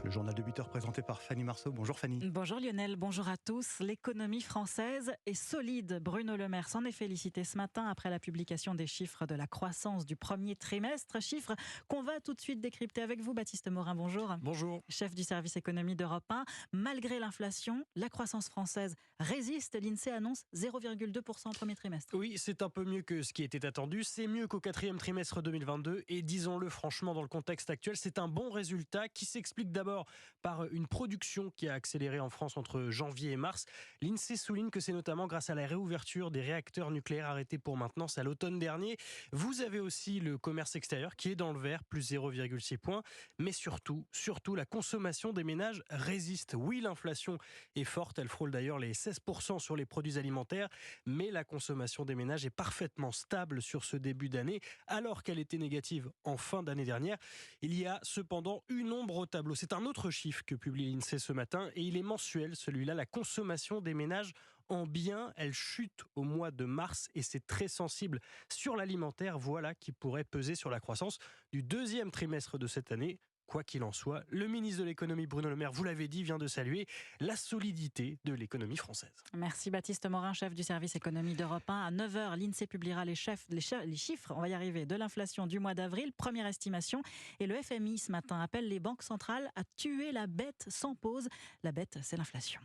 Le journal de 8 heures présenté par Fanny Marceau. Bonjour Fanny. Bonjour Lionel, bonjour à tous. L'économie française est solide. Bruno Le Maire s'en est félicité ce matin après la publication des chiffres de la croissance du premier trimestre. Chiffres qu'on va tout de suite décrypter avec vous, Baptiste Morin. Bonjour. Bonjour. Chef du service économie d'Europe 1. Malgré l'inflation, la croissance française résiste. L'INSEE annonce 0,2% au premier trimestre. Oui, c'est un peu mieux que ce qui était attendu. C'est mieux qu'au quatrième trimestre 2022. Et disons-le franchement, dans le contexte actuel, c'est un bon résultat qui s'explique d'abord par une production qui a accéléré en France entre janvier et mars. L'INSEE souligne que c'est notamment grâce à la réouverture des réacteurs nucléaires arrêtés pour maintenance à l'automne dernier. Vous avez aussi le commerce extérieur qui est dans le vert, plus 0,6 points. Mais surtout, la consommation des ménages résiste. Oui, l'inflation est forte. Elle frôle d'ailleurs les 16% sur les produits alimentaires. Mais la consommation des ménages est parfaitement stable sur ce début d'année, alors qu'elle était négative en fin d'année dernière. Il y a cependant une ombre au tableau. C'est un autre chiffre que publie l'INSEE ce matin et il est mensuel, celui-là. La consommation des ménages en biens, elle chute au mois de mars et c'est très sensible sur l'alimentaire. Voilà qui pourrait peser sur la croissance du deuxième trimestre de cette année. Quoi qu'il en soit, le ministre de l'économie Bruno Le Maire, vous l'avez dit, vient de saluer la solidité de l'économie française. Merci Baptiste Morin, chef du service économie d'Europe 1. À 9h, l'INSEE publiera les chiffres, on va y arriver, de l'inflation du mois d'avril, première estimation. Et le FMI ce matin appelle les banques centrales à tuer la bête sans pause. La bête, c'est l'inflation.